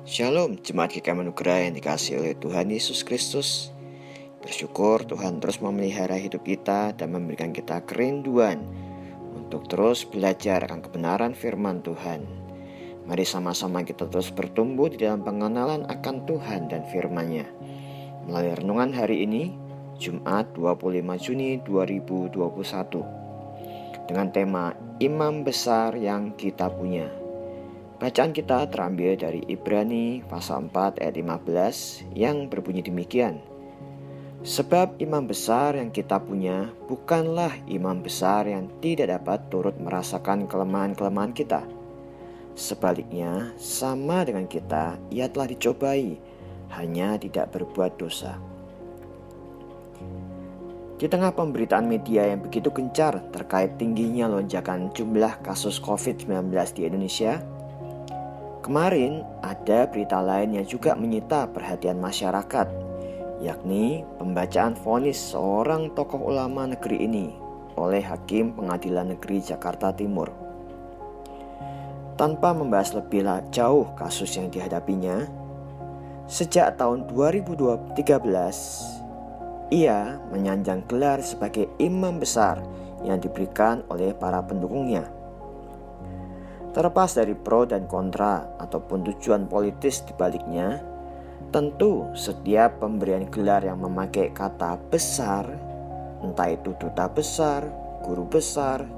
Shalom, jemaat GKM Anugerah yang dikasihi oleh Tuhan Yesus Kristus. Bersyukur Tuhan terus memelihara hidup kita dan memberikan kita kerinduan untuk terus belajar akan kebenaran firman Tuhan. Mari sama-sama kita terus bertumbuh di dalam pengenalan akan Tuhan dan firman-Nya. Melalui renungan hari ini, Jumat 25 Juni 2021, dengan tema Imam Besar yang Kita Punya. Bacaan kita terambil dari Ibrani pasal 4 ayat 15 yang berbunyi demikian. Sebab imam besar yang kita punya bukanlah imam besar yang tidak dapat turut merasakan kelemahan-kelemahan kita. Sebaliknya, sama dengan kita, ia telah dicobai, hanya tidak berbuat dosa. Di tengah pemberitaan media yang begitu gencar terkait tingginya lonjakan jumlah kasus COVID-19 di Indonesia, kemarin ada berita lain yang juga menyita perhatian masyarakat, yakni pembacaan vonis seorang tokoh ulama negeri ini oleh Hakim Pengadilan Negeri Jakarta Timur. Tanpa membahas lebih jauh kasus yang dihadapinya, sejak tahun 2013, ia menyanjang gelar sebagai imam besar yang diberikan oleh para pendukungnya. Terlepas dari pro dan kontra ataupun tujuan politis di baliknya, tentu setiap pemberian gelar yang memakai kata besar, entah itu duta besar, guru besar,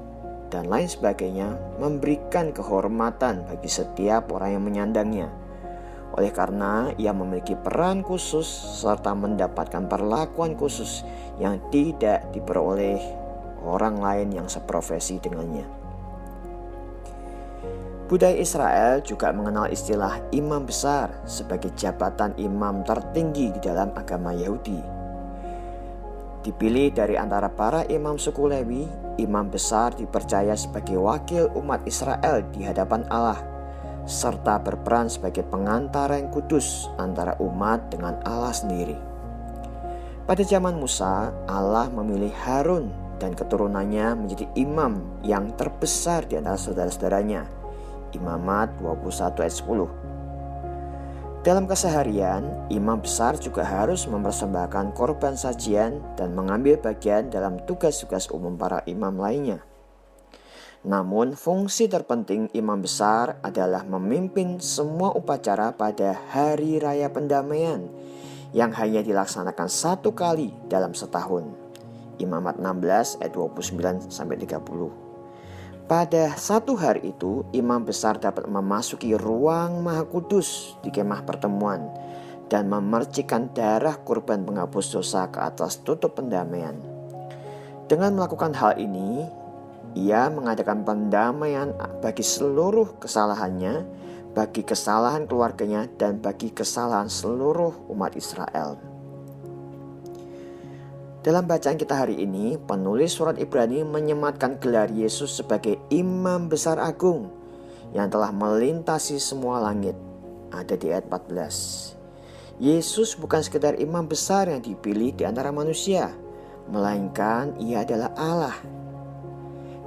dan lain sebagainya, memberikan kehormatan bagi setiap orang yang menyandangnya. Oleh karena ia memiliki peran khusus serta mendapatkan perlakuan khusus yang tidak diperoleh orang lain yang seprofesi dengannya. Budaya Israel juga mengenal istilah imam besar sebagai jabatan imam tertinggi di dalam agama Yahudi. Dipilih dari antara para imam suku Lewi, imam besar dipercaya sebagai wakil umat Israel di hadapan Allah, serta berperan sebagai pengantara yang kudus antara umat dengan Allah sendiri. Pada zaman Musa, Allah memilih Harun dan keturunannya menjadi imam yang terbesar di antara saudara-saudaranya. Imamat 21 ayat 10. Dalam keseharian, imam besar juga harus mempersembahkan korban sajian dan mengambil bagian dalam tugas-tugas umum para imam lainnya. Namun, fungsi terpenting imam besar adalah memimpin semua upacara pada Hari Raya Pendamaian yang hanya dilaksanakan satu kali dalam setahun. Imamat 16 ayat 29-30. Pada satu hari itu, imam besar dapat memasuki ruang maha kudus di kemah pertemuan dan memercikkan darah kurban penghapus dosa ke atas tutup pendamaian. Dengan melakukan hal ini, ia mengadakan pendamaian bagi seluruh kesalahannya, bagi kesalahan keluarganya, dan bagi kesalahan seluruh umat Israel. Dalam bacaan kita hari ini, penulis surat Ibrani menyematkan gelar Yesus sebagai imam besar agung yang telah melintasi semua langit. Ada di ayat 14. Yesus bukan sekedar imam besar yang dipilih di antara manusia, melainkan ia adalah Allah.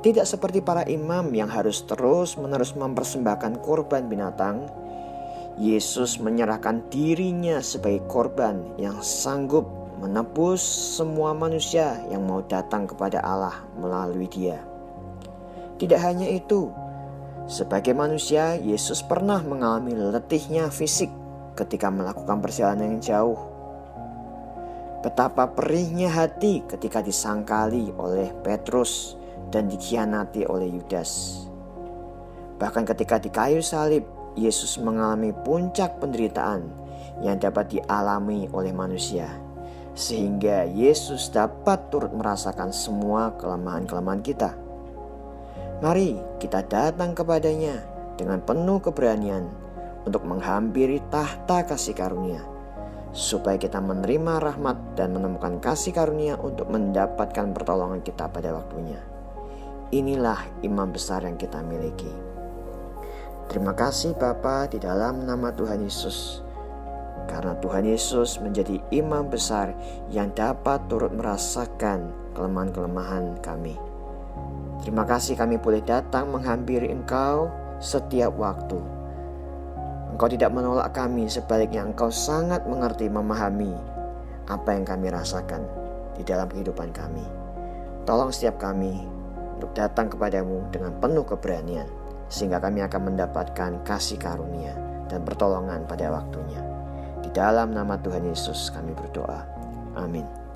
Tidak seperti para imam yang harus terus-menerus mempersembahkan korban binatang, Yesus menyerahkan dirinya sebagai korban yang sanggup menebus semua manusia yang mau datang kepada Allah melalui Dia. Tidak hanya itu, sebagai manusia, Yesus pernah mengalami letihnya fisik ketika melakukan perjalanan yang jauh. Betapa perihnya hati ketika disangkali oleh Petrus dan dikhianati oleh Yudas. Bahkan ketika di kayu salib, Yesus mengalami puncak penderitaan yang dapat dialami oleh manusia, sehingga Yesus dapat turut merasakan semua kelemahan-kelemahan kita. Mari kita datang kepadanya dengan penuh keberanian untuk menghampiri tahta kasih karunia, supaya kita menerima rahmat dan menemukan kasih karunia untuk mendapatkan pertolongan kita pada waktunya. Inilah imam besar yang kita miliki. Terima kasih Bapa di dalam nama Tuhan Yesus. Karena Tuhan Yesus menjadi imam besar yang dapat turut merasakan kelemahan-kelemahan kami. Terima kasih kami boleh datang menghampiri Engkau setiap waktu. Engkau tidak menolak kami, sebaliknya Engkau sangat mengerti, memahami apa yang kami rasakan di dalam kehidupan kami. Tolong setiap kami untuk datang kepadamu dengan penuh keberanian, sehingga kami akan mendapatkan kasih karunia dan pertolongan pada waktunya. Di dalam nama Tuhan Yesus kami berdoa. Amin.